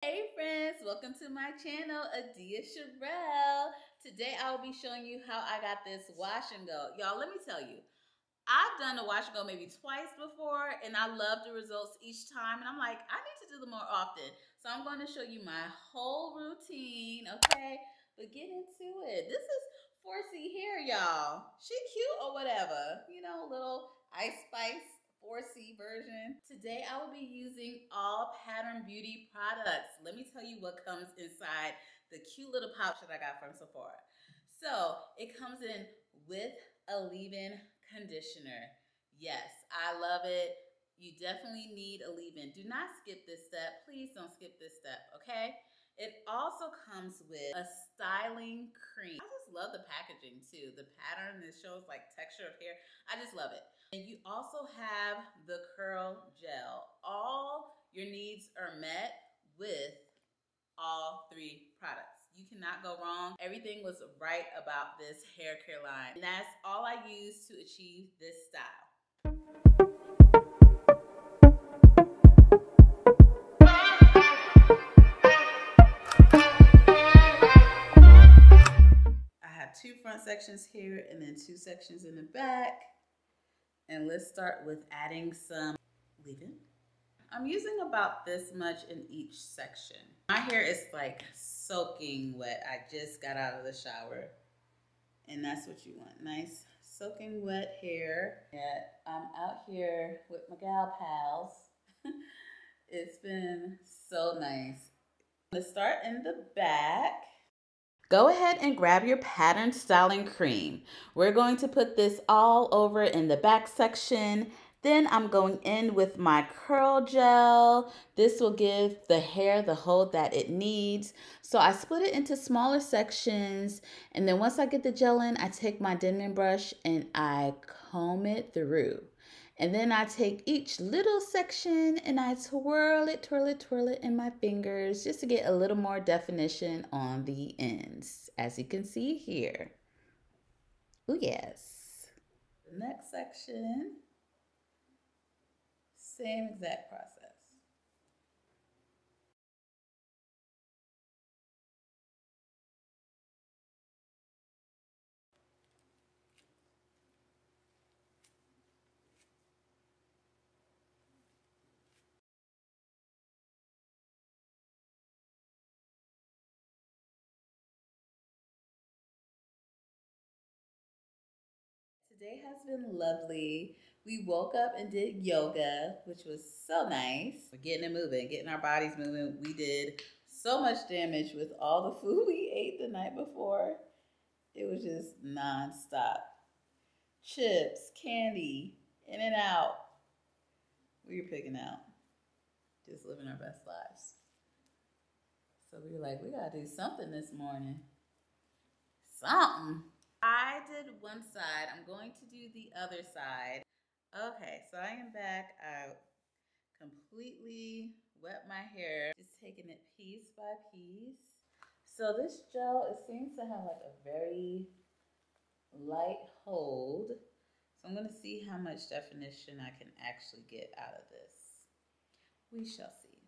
Hey friends, welcome to my channel, Adia Sherelle. Today I will be showing you how I got this wash and go. Y'all, let me tell you, I've done a wash and go maybe twice before and I love the results each time. And I'm like, I need to do them more often. So I'm going to show you my whole routine, okay? But get into it. This is 4C hair, y'all. She cute or whatever. You know, little Ice Spice 4C version. Today I will be using all Pattern Beauty products. Let me tell you what comes inside the cute little pouch that I got from Sephora. So it comes in with a leave-in conditioner. Yes, I love it. You definitely need a leave-in. Do not skip this step. Please don't skip this step, okay? It also comes with a styling cream. I just love the packaging too. The pattern, it shows like texture of hair. I just love it. And you also have the curl gel. All your needs are met with all three products. You cannot go wrong. Everything was right about this hair care line. And that's all I used to achieve this style. I have two front sections here and then two sections in the back. And let's start with adding some leave-in. I'm using about this much in each section. My hair is like soaking wet. I just got out of the shower. And that's what you want. Nice soaking wet hair. Yeah, I'm out here with my gal pals. It's been so nice. Let's start in the back. Go ahead and grab your pattern styling cream. We're going to put this all over in the back section. Then I'm going in with my curl gel. This will give the hair the hold that it needs. So I split it into smaller sections. And then once I get the gel in, I take my Denman brush and I comb it through. And then I take each little section and I twirl it in my fingers just to get a little more definition on the ends, as you can see here. Oh yes. The next section, same exact process. Today has been lovely. We woke up and did yoga, which was so nice. We're getting it moving, getting our bodies moving. We did so much damage with all the food we ate the night before. It was just nonstop. Chips, candy, in and out. We were picking out, just living our best lives. So we were like, we gotta do something this morning. Something. I did one side. I'm going to do the other side. Okay, so I am back. I completely wet my hair, just taking it piece by piece. So this gel, it seems to have like a very light hold. So I'm gonna see how much definition I can actually get out of this. We shall see.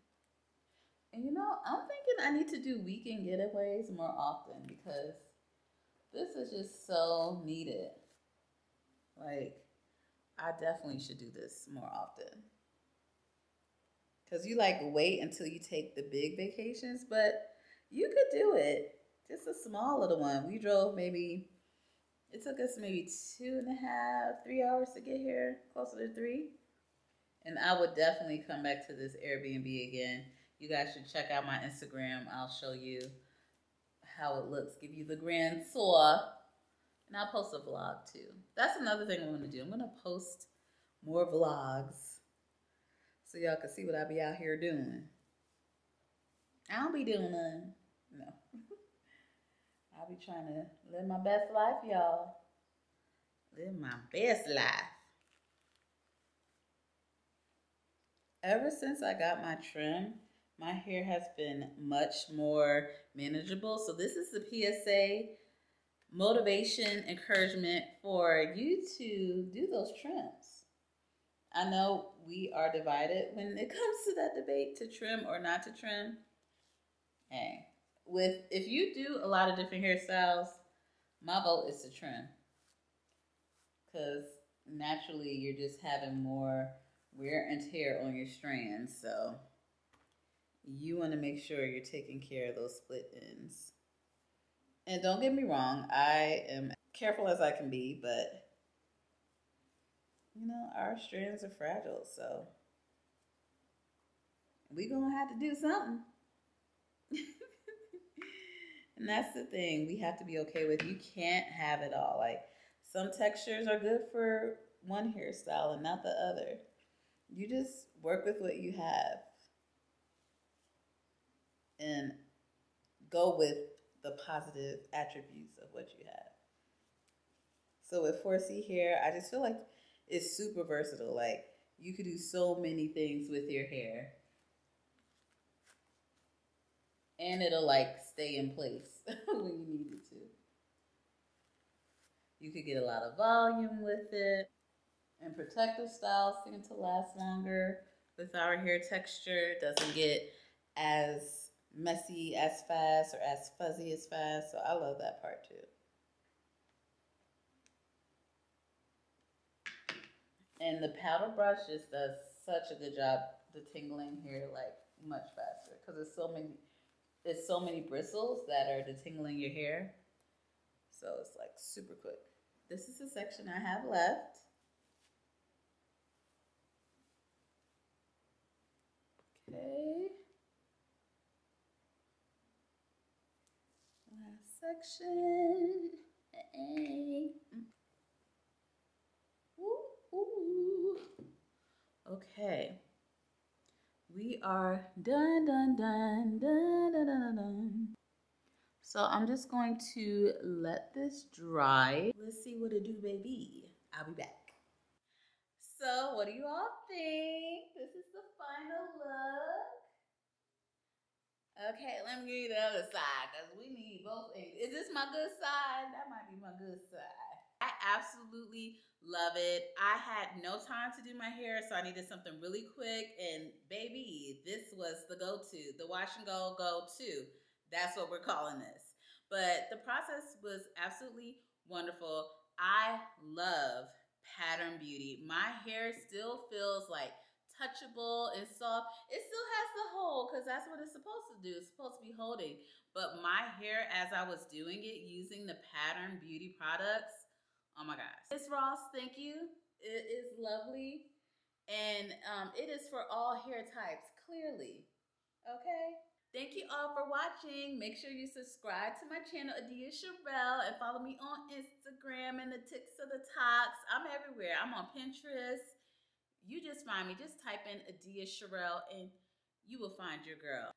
And you know, I'm thinking I need to do weekend getaways more often because this is just so needed. Like, I definitely should do this more often. Because you like wait until you take the big vacations, but you could do it. Just a small little one. We drove maybe, it took us maybe 2.5, 3 hours to get here, closer to 3. And I would definitely come back to this Airbnb again. You guys should check out my Instagram. I'll show you how it looks, give you the grand tour. And I'll post a vlog too. That's another thing I'm gonna do. I'm gonna post more vlogs so y'all can see what I be out here doing. I don't be doing none. No. I'll be trying to live my best life, y'all. Live my best life. Ever since I got my trim, my hair has been much more manageable. So this is the PSA motivation, encouragement for you to do those trims. I know we are divided when it comes to that debate to trim or not to trim. Hey, if you do a lot of different hairstyles, my vote is to trim, because naturally you're just having more wear and tear on your strands. So you want to make sure you're taking care of those split ends. And don't get me wrong, I am careful as I can be, but our strands are fragile, so we gonna have to do something. And that's the thing, we have to be okay with, you can't have it all. Like, some textures are good for one hairstyle and not the other. You just work with what you have and go with the positive attributes of what you have. So with 4C hair, I just feel like it's super versatile. Like, you could do so many things with your hair. And it'll like stay in place when you need it to. You could get a lot of volume with it. And protective styles seem to last longer with our hair texture. It doesn't get as messy as fast or as fuzzy as fast. So I love that part too. And the powder brush just does such a good job detangling hair like much faster, because it's so many bristles that are detangling your hair. So it's like super quick. This is the section I have left. Okay. Last section. Hey. Ooh, ooh. Okay. We are done, done, done, done, done, done, done. So I'm just going to let this dry. Let's see what it do, baby. I'll be back. So what do you all think? This is the final look. Okay, let me give you the other side, because we need both ends. Is this my good side? That might be my good side. I absolutely love it. I had no time to do my hair, so I needed something really quick. And baby, this was the go-to. The wash and go-to. That's what we're calling this. But the process was absolutely wonderful. I love pattern beauty. My hair still feels like touchable and soft. It still has the hold, because that's what it's supposed to do. It's supposed to be holding. But my hair, as I was doing it using the pattern beauty products, oh my gosh. Miss Ross, thank you. It is lovely. And it is for all hair types, clearly. Okay? Thank you all for watching. Make sure you subscribe to my channel, Adia Sherelle, and follow me on Instagram and the ticks of the talks. I'm everywhere. I'm on Pinterest. You just find me. Just type in Adia Sherelle and you will find your girl.